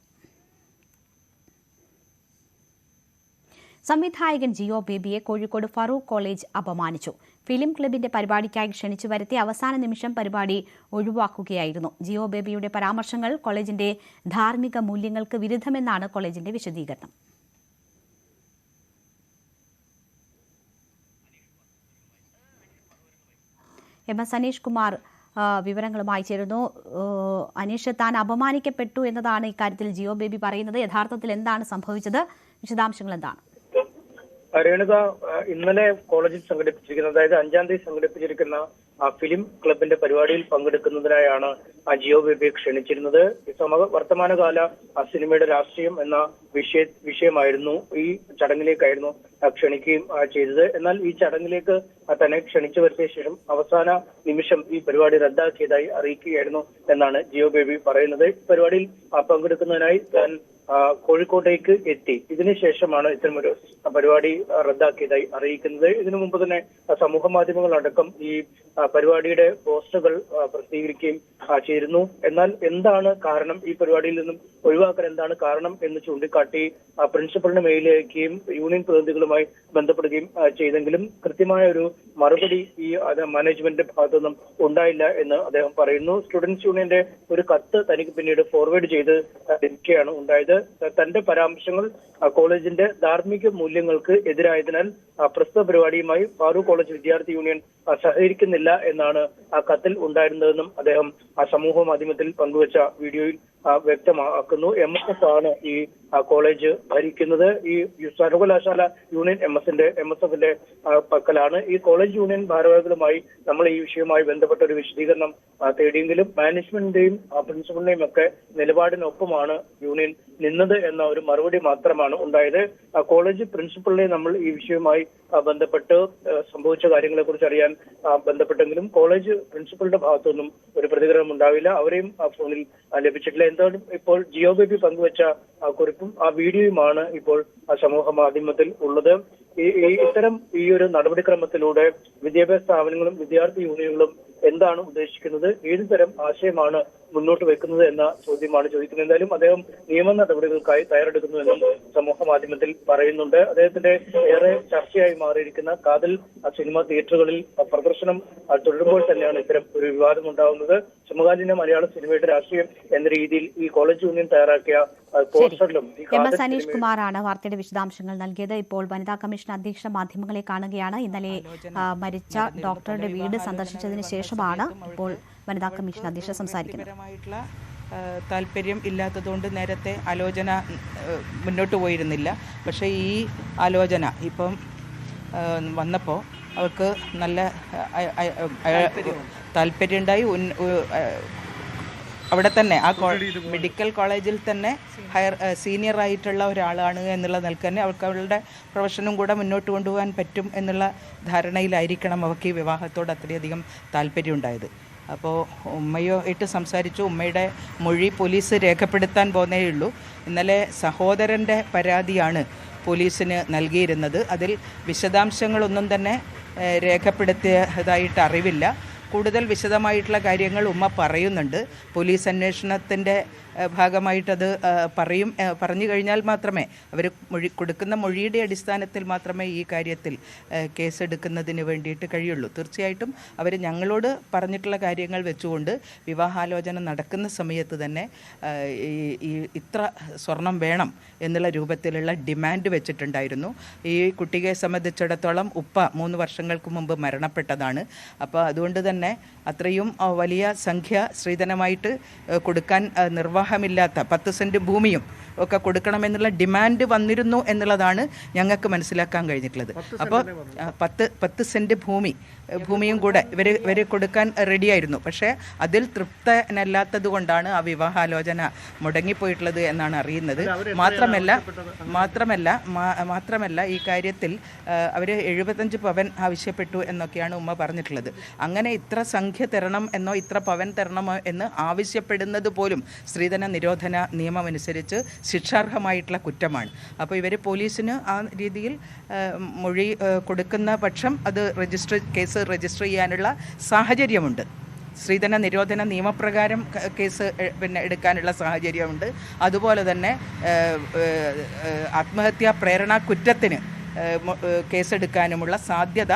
സംവിധായകൻ ജിയോ ബേബിയെ കോഴിക്കോട് ഫറൂഖ് കോളേജ് അപമാനിച്ചു. ഫിലിം ക്ലബിന്റെ പരിപാടിക്കായി ക്ഷണിച്ചു വരുത്തി അവസാന നിമിഷം പരിപാടി ഒഴിവാക്കുകയായിരുന്നു. ജിയോ ബേബിയുടെ പരാമർശങ്ങൾ കോളേജിന്റെ ധാർമ്മിക മൂല്യങ്ങൾക്ക് വിരുദ്ധമെന്നാണ് കോളേജിന്റെ വിശദീകരണം. MS അനീഷ് കുമാർ വിവരങ്ങളുമായി ചേരുന്നു. അനീഷ്, താൻ അപമാനിക്കപ്പെട്ടു എന്നതാണ് ഇക്കാര്യത്തിൽ ജിയോ ബേബി പറയുന്നത്. യഥാർത്ഥത്തിൽ എന്താണ് സംഭവിച്ചത്? വിശദാംശങ്ങൾ എന്താണ്? രേണുക, ഇന്നലെ കോളേജിൽ സംഘടിപ്പിച്ചിരിക്കുന്ന, അതായത് 5-ാം തീയതി സംഘടിപ്പിച്ചിരിക്കുന്ന ഫിലിം ക്ലബിന്റെ പരിപാടിയിൽ പങ്കെടുക്കുന്നതിനായാണ് ജിയോ ബേബിയെ ക്ഷണിച്ചിരുന്നത്. വർത്തമാനകാല സിനിമയുടെ രാഷ്ട്രീയം എന്ന വിഷയമായിരുന്നു ഈ ചടങ്ങിലേക്കായിരുന്നു ക്ഷണിക്കുകയും ചെയ്തത്. എന്നാൽ ഈ ചടങ്ങിലേക്ക് തന്നെ ക്ഷണിച്ചു വരുത്തിയ ശേഷം അവസാന നിമിഷം ഈ പരിപാടി റദ്ദാക്കിയതായി അറിയിക്കുകയായിരുന്നു എന്നാണ് ജിയോ ബേബി പറയുന്നത്. ഈ പരിപാടിയിൽ പങ്കെടുക്കുന്നതിനായി താൻ കോഴിക്കോട്ടേക്ക് എത്തി. ഇതിനുശേഷമാണ് ഇത്തരമൊരു പരിപാടി റദ്ദാക്കിയതായി അറിയിക്കുന്നത്. ഇതിനു മുമ്പ് തന്നെ സമൂഹ മാധ്യമങ്ങളടക്കം ഈ പരിപാടിയുടെ പോസ്റ്ററുകൾ പ്രസിദ്ധീകരിക്കുകയും ചെയ്തിരുന്നു. എന്നാൽ എന്താണ് കാരണം, ഈ പരിപാടിയിൽ നിന്നും ഒഴിവാക്കാൻ എന്താണ് കാരണം എന്ന് ചൂണ്ടിക്കാട്ടി പ്രിൻസിപ്പലിന് മെയിലയക്കുകയും യൂണിയൻ പ്രതിനിധികളുമായി ബന്ധപ്പെടുകയും ചെയ്തെങ്കിലും കൃത്യമായ ഒരു മറുപടി ഈ മാനേജ്മെന്റിന്റെ ഭാഗത്തുനിന്നും ഉണ്ടായില്ല എന്ന് അദ്ദേഹം പറയുന്നു. സ്റ്റുഡൻസ് യൂണിയന്റെ ഒരു കത്ത് തനിക്ക് പിന്നീട് ഫോർവേഡ് ചെയ്ത് ലഭിക്കുകയാണ് ഉണ്ടായത്. തന്റെ പരാമർശങ്ങൾ കോളേജിന്റെ ധാർമ്മിക മൂല്യങ്ങൾക്ക് എതിരായതിനാൽ പ്രസ്തുത പരിപാടിയുമായി ഫാറൂഖ് കോളേജ് വിദ്യാർത്ഥി യൂണിയൻ സഹകരിക്കുന്നില്ല എന്നാണ് ആ കത്തിൽ ഉണ്ടായിരുന്നതെന്നും അദ്ദേഹം സമൂഹ മാധ്യമത്തിൽ പങ്കുവച്ച വീഡിയോയിൽ വ്യക്തമാക്കുന്നു. MSF ആണ് ഈ കോളേജ് ഭരിക്കുന്നത്. ഈ സർവകലാശാല യൂണിയൻ MSFന്റെ പക്കലാണ്. ഈ കോളേജ് യൂണിയൻ ഭാരവാഹികളുമായി നമ്മൾ ഈ വിഷയവുമായി ബന്ധപ്പെട്ട ഒരു വിശദീകരണം തേടിയെങ്കിലും മാനേജ്മെന്റിന്റെയും പ്രിൻസിപ്പലിന്റെയും ഒക്കെ നിലപാടിനൊപ്പമാണ് യൂണിയൻ നിന്നത് എന്ന ഒരു മറുപടി മാത്രമാണ് ഉണ്ടായത്. കോളേജ് പ്രിൻസിപ്പലിനെ നമ്മൾ ഈ വിഷയവുമായി ബന്ധപ്പെട്ട് സംഭവിച്ച കാര്യങ്ങളെ കുറിച്ച് അറിയാൻ ബന്ധപ്പെട്ടെങ്കിലും കോളേജ് പ്രിൻസിപ്പലിന്റെ ഭാഗത്തുനിന്നും ഒരു പ്രതികരണം ഉണ്ടാവില്ല. അവരെയും ഫോണിൽ ലഭിച്ചിട്ടില്ല. എന്തായാലും ഇപ്പോൾ ജിയോ ബേബി പങ്കുവച്ച കുറിപ്പും ആ വീഡിയോയുമാണ് ഇപ്പോൾ സമൂഹ മാധ്യമത്തിൽ ഉള്ളത്. ഇത്തരം ഈ ഒരു നടപടിക്രമത്തിലൂടെ വിദ്യാഭ്യാസ സ്ഥാപനങ്ങളും വിദ്യാർത്ഥി യൂണിയനുകളും എന്താണ് ഉദ്ദേശിക്കുന്നത്, ഏതു തരം ആശയമാണ് മുന്നോട്ട് വെക്കുന്നത് എന്ന ചോദ്യമാണ് ചോദിക്കുന്നത്. എന്തായാലും അദ്ദേഹം നിയമ നടപടികൾക്കായി തയ്യാറെടുക്കുന്നുവെന്നും സമൂഹ മാധ്യമത്തിൽ പറയുന്നുണ്ട്. അദ്ദേഹത്തിന്റെ ഏറെ ചർച്ചയായി മാറിയിരിക്കുന്ന കാതൽ സിനിമ തിയേറ്ററുകളിൽ പ്രദർശനം തുടരുമ്പോൾ തന്നെയാണ് ഇത്തരം ഒരു വിവാദം ഉണ്ടാകുന്നത്. സമകാലീന മലയാള സിനിമയുടെ രാഷ്ട്രീയം എന്ന രീതിയിൽ ഈ കോളേജ് യൂണിയൻ തയ്യാറാക്കിയ പോസ്റ്ററിലും അനീഷ് കുമാറാണ് വാർത്തയുടെ വിശദാംശങ്ങൾ നൽകിയത്. ഇപ്പോൾ വനിതാ കമ്മീഷൻ അധ്യക്ഷ മാധ്യമങ്ങളെ കാണുകയാണ്. ഇന്നലെ മരിച്ച ഡോക്ടറുടെ വീട് സന്ദർശിച്ചതിന് ശേഷമാണ് ഇപ്പോൾ വനിതാ കമ്മീഷൻ അധ്യക്ഷ സംസാരിക്കുന്നത്. താല്പര്യം ഇല്ലാത്തതുകൊണ്ട് നേരത്തെ ആലോചന മുന്നോട്ട് പോയിരുന്നില്ല. പക്ഷേ ഈ ആലോചന ഇപ്പം വന്നപ്പോൾ അവർക്ക് നല്ല താല്പര്യമുണ്ടായി. അവിടെ തന്നെ ആ മെഡിക്കൽ കോളേജിൽ തന്നെ സീനിയർ ആയിട്ടുള്ള ഒരാളാണ് എന്നുള്ള നിലക്ക് തന്നെ അവർക്ക് അവളുടെ പ്രൊഫഷനും കൂടെ മുന്നോട്ട് കൊണ്ടുപോകാൻ പറ്റും എന്നുള്ള ധാരണയിലായിരിക്കണം അവർക്ക് ഈ വിവാഹത്തോട് അത്രയധികം താല്പര്യമുണ്ടായത്. അപ്പോൾ ഉമ്മയുമായിട്ട് സംസാരിച്ചു. ഉമ്മയുടെ മൊഴി പോലീസ് രേഖപ്പെടുത്താൻ പോകുന്നേ ഉള്ളൂ. ഇന്നലെ സഹോദരൻ്റെ പരാതിയാണ് പോലീസിന് നൽകിയിരുന്നത്. അതിൽ വിശദാംശങ്ങളൊന്നും തന്നെ രേഖപ്പെടുത്തിയതായിട്ട് അറിവില്ല. കൂടുതൽ വിശദമായിട്ടുള്ള കാര്യങ്ങൾ ഉമ്മ പറയുന്നുണ്ട്. പോലീസ് അന്വേഷണത്തിൻ്റെ ഭാഗമായിട്ടത് പറഞ്ഞു കഴിഞ്ഞാൽ മാത്രമേ അവർ കൊടുക്കുന്ന മൊഴിയുടെ അടിസ്ഥാനത്തിൽ മാത്രമേ ഈ കാര്യത്തിൽ കേസെടുക്കുന്നതിന് വേണ്ടിയിട്ട് കഴിയുള്ളൂ. തീർച്ചയായിട്ടും അവർ ഞങ്ങളോട് പറഞ്ഞിട്ടുള്ള കാര്യങ്ങൾ വെച്ചുകൊണ്ട് വിവാഹാലോചന നടക്കുന്ന സമയത്ത് തന്നെ ഇത്ര സ്വർണം വേണം എന്നുള്ള രൂപത്തിലുള്ള ഡിമാൻഡ് വെച്ചിട്ടുണ്ടായിരുന്നു. ഈ കുട്ടിയെ സംബന്ധിച്ചിടത്തോളം ഉപ്പ 3 വർഷങ്ങൾക്ക് മുമ്പ് മരണപ്പെട്ടതാണ്. അപ്പോൾ അതുകൊണ്ട് തന്നെ അത്രയും വലിയ സംഖ്യ സ്ത്രീധനമായിട്ട് കൊടുക്കാൻ നിർവാഹമില്ലാത്ത 10 സെൻറ്റ് ഭൂമിയും ഒക്കെ കൊടുക്കണമെന്നുള്ള ഡിമാൻഡ് വന്നിരുന്നു എന്നുള്ളതാണ് ഞങ്ങൾക്ക് മനസ്സിലാക്കാൻ കഴിഞ്ഞിട്ടുള്ളത്. അപ്പോൾ 10 സെൻറ്റ് ഭൂമിയും കൂടെ ഇവർ കൊടുക്കാൻ റെഡിയായിരുന്നു. പക്ഷേ അതിൽ തൃപ്തനല്ലാത്തത് കൊണ്ടാണ് ആ വിവാഹാലോചന മുടങ്ങിപ്പോയിട്ടുള്ളത് എന്നാണ് അറിയുന്നത്. മാത്രമല്ല ഈ കാര്യത്തിൽ അവർ 75 പവൻ ആവശ്യപ്പെട്ടു എന്നൊക്കെയാണ് ഉമ്മ പറഞ്ഞിട്ടുള്ളത്. അങ്ങനെ ഇത്ര സംഖ്യ തരണം എന്നോ ഇത്ര പവൻ തരണമോ എന്ന് ആവശ്യപ്പെടുന്നത് പോലും സ്ത്രീധന നിരോധന നിയമമനുസരിച്ച് ശിക്ഷാർഹമായിട്ടുള്ള കുറ്റമാണ്. അപ്പോൾ ഇവർ പോലീസിന് ആ രീതിയിൽ മൊഴി കൊടുക്കുന്ന പക്ഷം അത് കേസ് രജിസ്റ്റർ ചെയ്യാനുള്ള സാഹചര്യമുണ്ട്. സ്ത്രീധന നിരോധന നിയമപ്രകാരം കേസ് എടുക്കാനുള്ള സാഹചര്യമുണ്ട്. അതുപോലെ തന്നെ ആത്മഹത്യാ പ്രേരണ കുറ്റത്തിന് കേസെടുക്കാനുമുള്ള സാധ്യത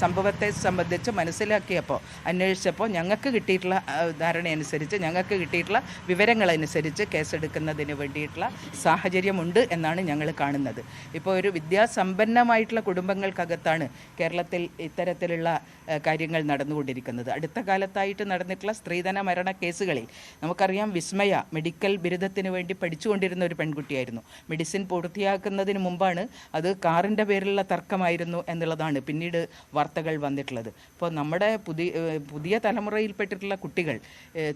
സംഭവത്തെ സംബന്ധിച്ച് മനസ്സിലാക്കിയപ്പോൾ അന്വേഷിച്ചപ്പോൾ ഞങ്ങൾക്ക് കിട്ടിയിട്ടുള്ള ധാരണയനുസരിച്ച് ഞങ്ങൾക്ക് കിട്ടിയിട്ടുള്ള വിവരങ്ങളനുസരിച്ച് കേസെടുക്കുന്നതിന് വേണ്ടിയിട്ടുള്ള സാഹചര്യമുണ്ട് എന്നാണ് ഞങ്ങൾ കാണുന്നത്. ഇപ്പോൾ ഒരു വിദ്യാസമ്പന്നമായിട്ടുള്ള കുടുംബങ്ങൾക്കകത്താണ് കേരളത്തിൽ ഇത്തരത്തിലുള്ള കാര്യങ്ങൾ നടന്നുകൊണ്ടിരിക്കുന്നത്. അടുത്ത കാലത്തായിട്ട് നടന്നിട്ടുള്ള സ്ത്രീധന മരണ കേസുകളിൽ നമുക്കറിയാം, വിസ്മയ മെഡിക്കൽ ബിരുദത്തിന് വേണ്ടി പഠിച്ചുകൊണ്ടിരുന്ന ഒരു പെൺകുട്ടിയായിരുന്നു. മെഡിസിൻ പൂർത്തിയാക്കുന്നതിന് മുമ്പാണ് അത് കാറിൻ്റെ പേരിലുള്ള തർക്കമായിരുന്നു എന്ന് എന്നുള്ളതാണ് പിന്നീട് വാർത്തകൾ വന്നിട്ടുള്ളത്. അപ്പോൾ നമ്മുടെ പുതിയ തലമുറയിൽപ്പെട്ടിട്ടുള്ള കുട്ടികൾ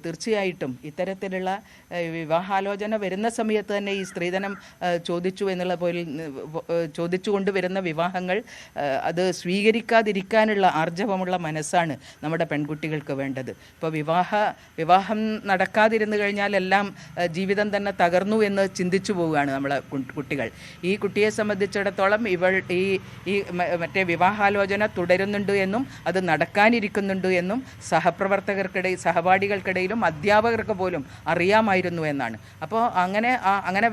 തീർച്ചയായിട്ടും ഇത്തരത്തിലുള്ള വിവാഹാലോചന വരുന്ന സമയത്ത് തന്നെ ഈ സ്ത്രീധനം ചോദിച്ചു എന്നുള്ള പോലെ ചോദിച്ചുകൊണ്ട് വരുന്ന വിവാഹങ്ങൾ അത് സ്വീകരിക്കാതിരിക്കാനുള്ള ആർജവമുള്ള മനസ്സാണ് നമ്മുടെ പെൺകുട്ടികൾക്ക് വേണ്ടത്. ഇപ്പോൾ വിവാഹം നടക്കാതിരുന്നു കഴിഞ്ഞാൽ എല്ലാം ജീവിതം തന്നെ തകർന്നു എന്ന് ചിന്തിച്ചു പോവുകയാണ് നമ്മളെ കുട്ടികൾ. ഈ കുട്ടിയെ സംബന്ധിച്ചിടത്തോളം ഈ മറ്റേ വിവാഹാലോചന തുടരുന്നുണ്ട് എന്നും അത് നടക്കാനിരിക്കുന്നുണ്ട് എന്നും സഹപാഠികൾക്കിടയിലും അധ്യാപകർക്ക് പോലും അറിയാമായിരുന്നു എന്നാണ്. അപ്പോൾ അങ്ങനെ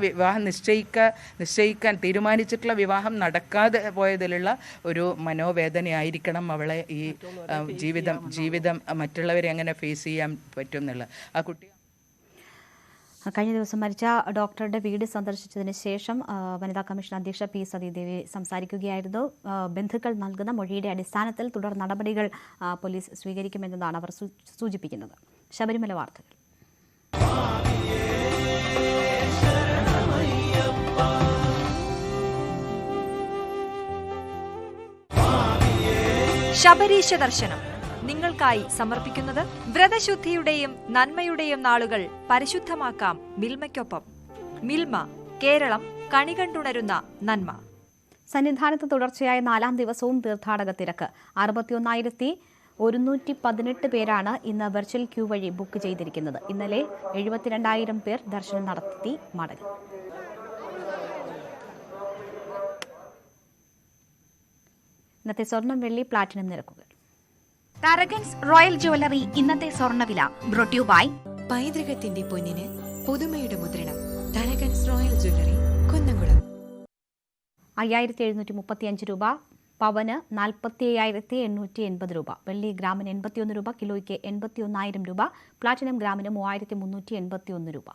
വിവാഹം നിശ്ചയിക്കാൻ തീരുമാനിച്ചിട്ടുള്ള വിവാഹം നടക്കാതെ പോയതിലുള്ള ഒരു മനോവേദനയായിരിക്കണം അവളെ ഈ ജീവിതം മറ്റുള്ളവരെ എങ്ങനെ ഫേസ് ചെയ്യാൻ പറ്റും എന്നുള്ള ആ കുട്ടി. കഴിഞ്ഞ ദിവസം മരിച്ച ഡോക്ടറുടെ വീട് സന്ദർശിച്ചതിന് ശേഷം വനിതാ കമ്മീഷൻ അധ്യക്ഷ പി സതീദേവി സംസാരിക്കുകയായിരുന്നു. ബന്ധുക്കൾ നൽകുന്ന മൊഴിയുടെ അടിസ്ഥാനത്തിൽ തുടർ നടപടികൾ പോലീസ് സ്വീകരിക്കുമെന്നതാണ് അവർ സൂചിപ്പിക്കുന്നത്. ശബരിമല വാർത്തകൾ. ശബരീശ ദർശനം നിങ്ങൾക്കായി സമർപ്പിക്കുന്നത് വ്രതശുദ്ധിയുടെയും നന്മയുടെയും നാളുകൾ പരിശുദ്ധമാക്കാം മിൽമയ്ക്കൊപ്പം. മിൽമ, കേരളം കണികണ്ടുണരുന്ന നന്മ. സന്നിധാനത്ത് തുടർച്ചയായ 4ാം ദിവസവും തീർത്ഥാടക തിരക്ക്. 61,118 പേരാണ് ഇന്ന് വെർച്വൽ ക്യൂ വഴി ബുക്ക് ചെയ്തിരിക്കുന്നത്. ഇന്നലെ 72,000 പേർ ദർശനം നടത്തി മടങ്ങി. ഇന്നത്തെ സ്വർണം, വെള്ളി, പ്ലാറ്റിനം നിരക്കുകൾ. തരകൻസ് റോയൽ ജ്വല്ലറി ഇന്നത്തെ സ്വർണ്ണവില ബ്രോട്ട് യു ബൈ പൈതൃകത്തിന്റെ പൊന്നിന് പുതുമയുടെ മുദ്രണം. Tharakan's royal jewellery, Kunnamkulam. 5,735 രൂപ, പവന് 45,880 രൂപ, വെള്ളി ഗ്രാമിന് 81 രൂപ, കിലോയ്ക്ക് 81,000 രൂപ, പ്ലാറ്റിനം ഗ്രാമിന് 3,381 രൂപ.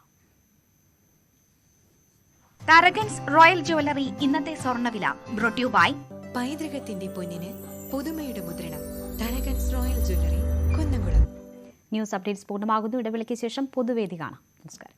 തരകൻസ് റോയൽ ജ്വല്ലറി ഇന്നത്തെ സ്വർണ്ണവില ബ്രോട്ട് യു ബൈ പൈതൃകത്തിന്റെ പൊന്നിന് പുതുമയുടെ മുദ്രണം. Tharakan's royal jewellery, Kunnamkulam. News updates പൂർണ്ണമാകുന്നു. ഇടവേളയ്ക്ക് ശേഷം പൊതുവേദി കാണാം. നമസ്കാരം.